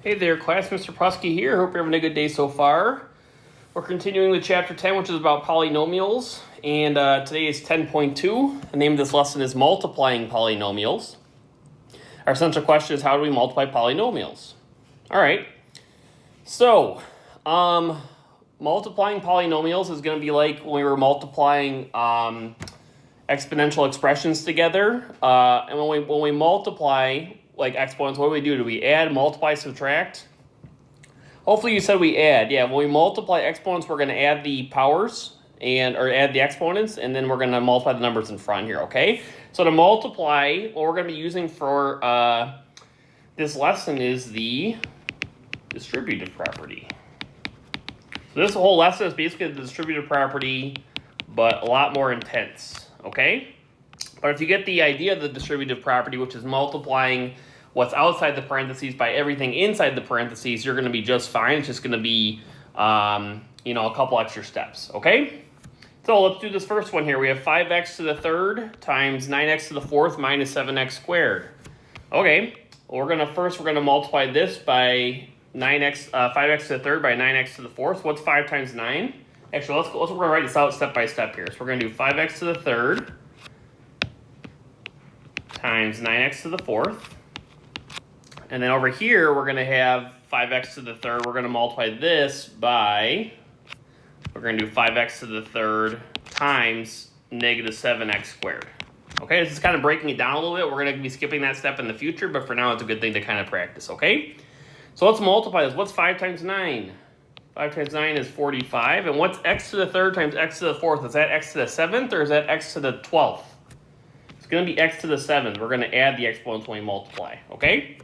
Hey there, class. Mr. Prusky here. Hope you're having a good day so far. We're continuing with Chapter 10, which is about polynomials, and today is 10.2. The name of this lesson is Multiplying Polynomials. Our central question is, how do we multiply polynomials? All right. So, multiplying polynomials is going to be like when we were multiplying exponential expressions together. And when we multiply like exponents, what do? Do we add, multiply, subtract? Hopefully you said we add. Yeah, when we multiply exponents, we're going to add the powers or add the exponents, and then we're going to multiply the numbers in front here, okay? So to multiply, what we're going to be using for this lesson is the distributive property. So this whole lesson is basically the distributive property, but a lot more intense, okay? But if you get the idea of the distributive property, which is multiplying what's outside the parentheses by everything inside the parentheses, you're going to be just fine. It's just going to be, a couple extra steps, okay? So let's do this first one here. We have 5x to the third times 9x to the fourth minus 7x squared. Okay, well, we're going to multiply this by 5x to the third by 9x to the fourth. What's 5 times 9? Actually, we're going to write this out step by step here. So we're going to do 5x to the third times 9x to the fourth. And then over here, we're going to have 5x to the third. We're going to multiply this by, we're going to do 5x to the third times negative 7x squared. Okay, this is kind of breaking it down a little bit. We're going to be skipping that step in the future, but for now, it's a good thing to kind of practice, okay? So let's multiply this. What's 5 times 9? 5 times 9 is 45. And what's x to the third times x to the fourth? Is that x to the 7th or is that x to the 12th? It's going to be x to the 7th. We're going to add the exponents when we multiply, okay?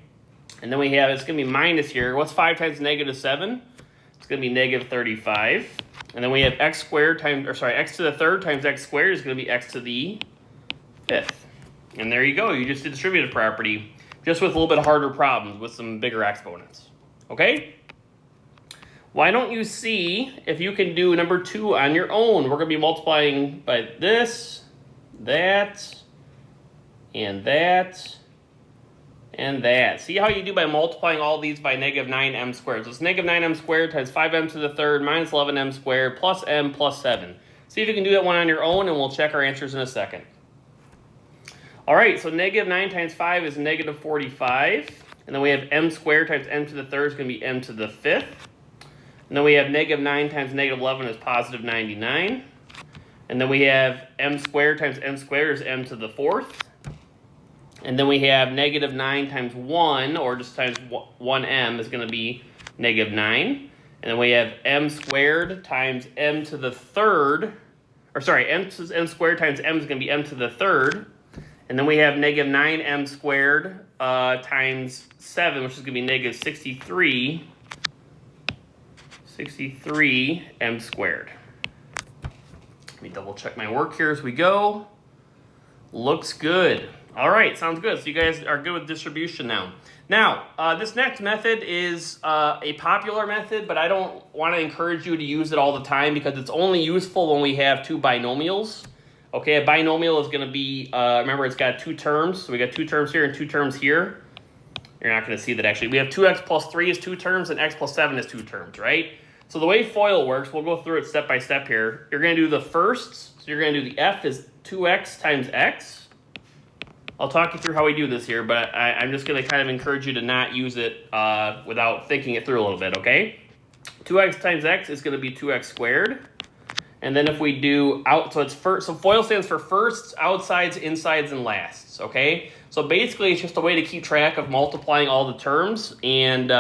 And then we have, it's going to be minus here. What's 5 times negative 7? It's going to be negative 35. And then we have x to the third times x squared is going to be x to the 5th. And there you go. You just did distributive property, just with a little bit harder problems with some bigger exponents. Okay? Why don't you see if you can do number 2 on your own? We're going to be multiplying by this, that, and that, and that. See how you do by multiplying all these by negative 9m squared. So it's negative 9m squared times 5m to the third minus 11m squared plus m plus 7. See if you can do that one on your own, and we'll check our answers in a second. All right, so negative 9 times 5 is negative 45. And then we have m squared times m to the third is going to be m to the 5th. And then we have negative 9 times negative 11 is positive 99. And then we have m squared times m squared is m to the 4th. And then we have negative 9 times 1, or just times 1m, is going to be negative 9. And then we have m squared times m to the third, m squared times m is going to be m to the third. And then we have negative 9m squared times 7, which is going to be negative 63m squared. Let me double check my work here as we go. Looks good. All right, sounds good. So you guys are good with distribution now. Now, this next method is a popular method, but I don't want to encourage you to use it all the time because it's only useful when we have two binomials. Okay, a binomial is going to be, remember, it's got two terms. So we got two terms here and two terms here. You're not going to see that actually. We have 2x plus 3 is two terms and x plus 7 is two terms, right? So the way FOIL works, we'll go through it step by step here. You're going to do the first. So you're going to do the f is 2x times x. I'll talk you through how we do this here, but I'm just going to kind of encourage you to not use it without thinking it through a little bit, okay? 2x times x is going to be 2x squared. And then if we do so FOIL stands for firsts, outsides, insides, and lasts, okay? So basically, it's just a way to keep track of multiplying all the terms, and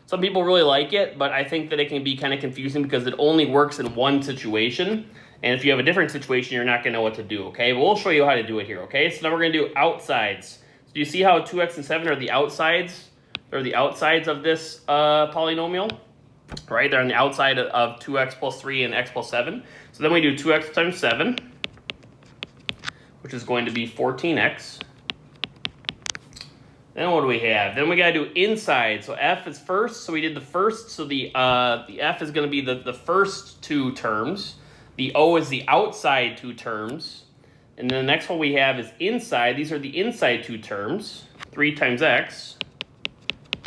some people really like it, but I think that it can be kind of confusing because it only works in one situation. And if you have a different situation, you're not going to know what to do, okay? But we'll show you how to do it here, okay? So now we're going to do outsides. So do you see how 2x and 7 are the outsides? They're the outsides of this polynomial, right? They're on the outside of 2x plus 3 and x plus 7. So then we do 2x times 7, which is going to be 14x. Then what do we have? Then we got to do inside. So f is first, so we did the first. So the f is going to be the first two terms. The O is the outside two terms. And then the next one we have is inside. These are the inside two terms. 3 times x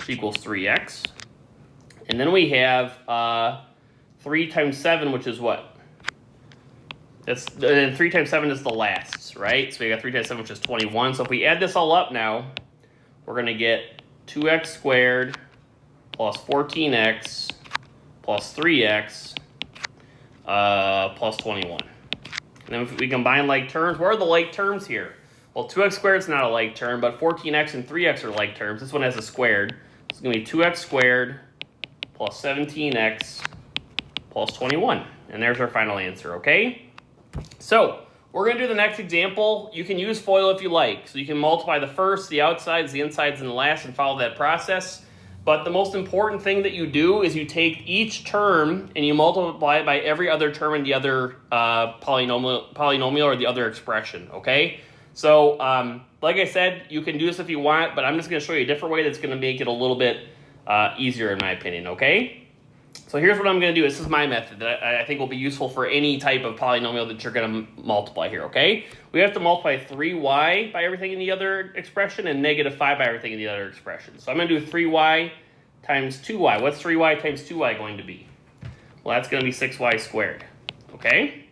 which equals 3x. And then we have 3 times 7, which is what? And then 3 times 7 is the last, right? So we got 3 times 7, which is 21. So if we add this all up now, we're going to get 2x squared plus 14x plus 3x plus 21. And then if we combine like terms, what are the like terms here? Well, 2x squared is not a like term, but 14x and 3x are like terms. This one has a squared. It's going to be 2x squared plus 17x plus 21. And there's our final answer, okay? So we're going to do the next example. You can use FOIL if you like. So you can multiply the first, the outsides, the insides, and the last and follow that process. But the most important thing that you do is you take each term and you multiply it by every other term in the other polynomial or the other expression, okay? So like I said, you can do this if you want, but I'm just going to show you a different way that's going to make it a little bit easier in my opinion, okay? So here's what I'm going to do. This is my method that I think will be useful for any type of polynomial that you're going to multiply here, okay? We have to multiply 3y by everything in the other expression and negative 5 by everything in the other expression. So I'm going to do 3y times 2y. What's 3y times 2y going to be? Well, that's going to be 6y squared, okay?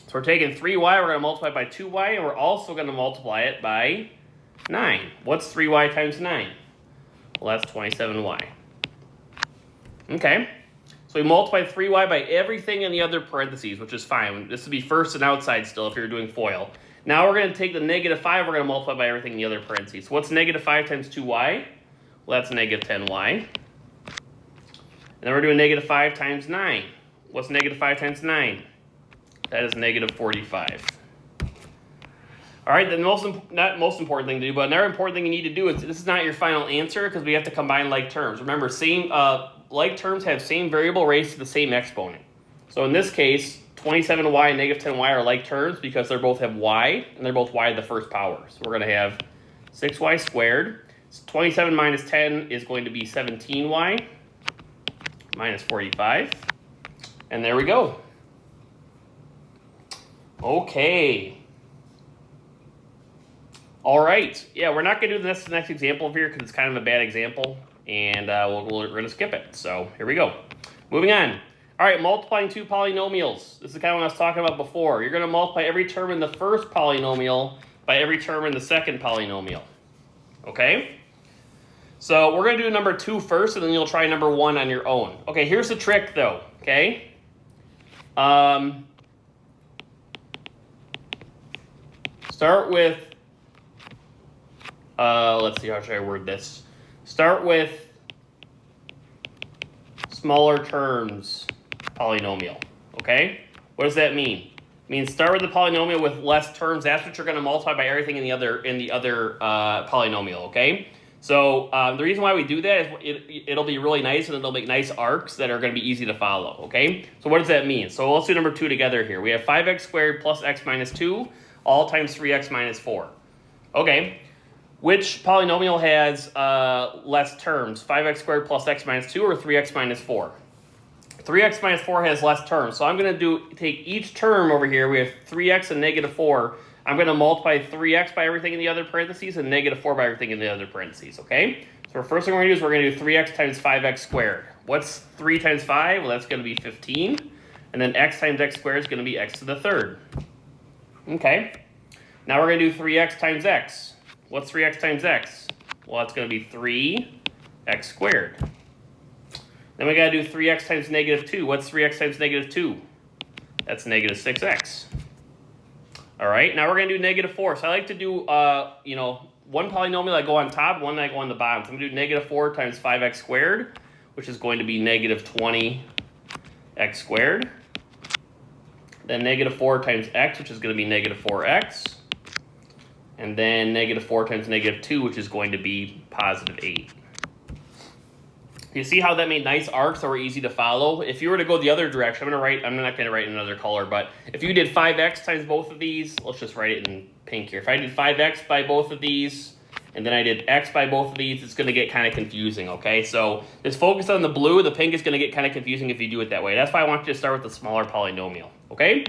So we're taking 3y, we're going to multiply by 2y, and we're also going to multiply it by 9. What's 3y times 9? Well, that's 27y. Okay. So we multiply 3y by everything in the other parentheses, which is fine. This would be first and outside still if you're doing FOIL. Now we're going to take the negative 5, we're going to multiply by everything in the other parentheses. So what's negative 5 times 2y? Well, that's negative 10y. And then we're doing negative 5 times 9. What's negative 5 times 9? That is negative 45. All right, the not most important thing to do, but another important thing you need to do is, this is not your final answer because we have to combine like terms. Remember, like terms have same variable raised to the same exponent. So in this case, 27y and negative 10y are like terms because they both have y, and they're both y to the first power. So we're going to have 6y squared. 27 minus 10 is going to be 17y minus 45. And there we go. Okay. All right. Yeah, we're not going to do the next example here because it's kind of a bad example. And we're going to skip it. So here we go. Moving on. All right, multiplying two polynomials. This is kind of what I was talking about before. You're going to multiply every term in the first polynomial by every term in the second polynomial. Okay? So we're going to do number 2 first, and then you'll try number 1 on your own. Okay, here's the trick, though. Okay? Start with, let's see, how should I word this? Start with smaller terms polynomial, okay? What does that mean? It means start with the polynomial with less terms. That's what you're going to multiply by everything in the other polynomial, okay? So the reason why we do that is it'll be really nice and it'll make nice arcs that are going to be easy to follow, okay? So what does that mean? So let's do number 2 together here. We have 5x squared plus x minus 2 all times 3x minus 4. Okay. Which polynomial has less terms, 5x squared plus x minus 2 or 3x minus 4? 3x minus 4 has less terms. So I'm going to take each term over here. We have 3x and negative 4. I'm going to multiply 3x by everything in the other parentheses and negative 4 by everything in the other parentheses, okay? So the first thing we're going to do is we're going to do 3x times 5x squared. What's 3 times 5? Well, that's going to be 15. And then x times x squared is going to be x to the third. Okay. Now we're going to do 3x times x. What's 3x times x? Well, that's going to be 3x squared. Then we got to do 3x times negative 2. What's 3x times negative 2? That's negative 6x. All right, now we're going to do negative 4. So I like to do, one polynomial I go on top, one I go on the bottom. So I'm going to do negative 4 times 5x squared, which is going to be negative 20x squared. Then negative 4 times x, which is going to be negative 4x. And then negative 4 times negative 2, which is going to be positive 8. You see how that made nice arcs that were easy to follow? If you were to go the other direction, I'm not going to write in another color, but if you did 5x times both of these, let's just write it in pink here. If I did 5x by both of these, and then I did x by both of these, it's going to get kind of confusing, okay? So just focus on the blue. The pink is going to get kind of confusing if you do it that way. That's why I want you to start with the smaller polynomial, okay?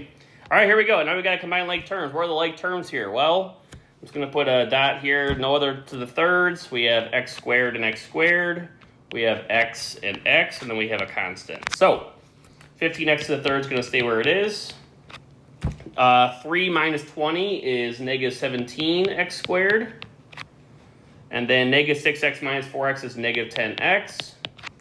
All right, here we go. Now we got to combine like terms. Where are the like terms here? Well, I'm just going to put a dot here. No other to the thirds. We have x squared and x squared. we have x, and then we have a constant. So 15x to the third is going to stay where it is. 3 minus 20 is negative 17x squared. And then negative 6x minus 4x is negative 10x.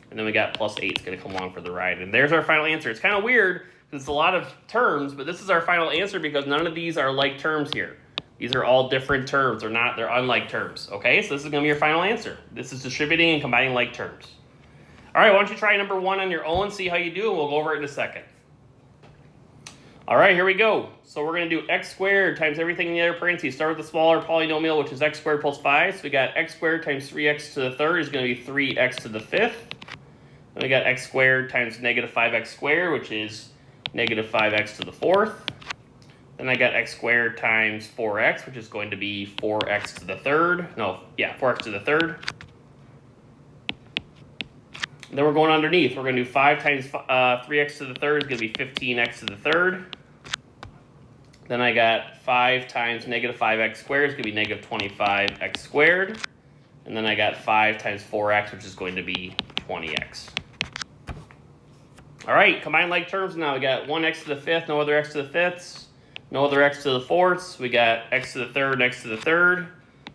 And then we got plus 8 is going to come along for the ride. And there's our final answer. It's kind of weird because it's a lot of terms, but this is our final answer because none of these are like terms here. These are all different terms. They're unlike terms. Okay, so this is going to be your final answer. This is distributing and combining like terms. All right, why don't you try number 1 on your own, see how you do, and we'll go over it in a second. All right, here we go. So we're going to do x squared times everything in the other parentheses. Start with the smaller polynomial, which is x squared plus 5. So we got x squared times 3x to the third is going to be 3x to the fifth. Then we got x squared times negative 5x squared, which is negative 5x to the fourth. Then I got x squared times 4x, which is going to be 4x to the third. 4x to the third. Then we're going underneath. We're going to do 5 times 3x to the third is going to be 15x to the third. Then I got 5 times negative 5x squared is going to be negative 25x squared. And then I got 5 times 4x, which is going to be 20x. All right, combine like terms now. We got 1x to the fifth, no other x to the fifths, no other x to the fourths. We got x to the third, x to the third.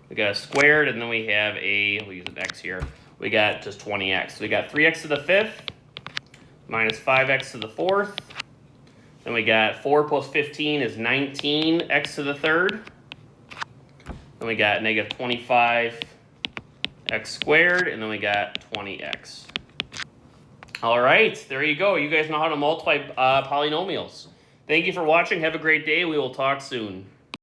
We got a squared, and then we have we'll use an x here. We got just 20x. So we got 3x to the fifth minus 5x to the fourth. Then we got 4 plus 15 is 19x to the third. Then we got negative 25x squared, and then we got 20x. All right, there you go. You guys know how to multiply polynomials. Thank you for watching. Have a great day. We will talk soon.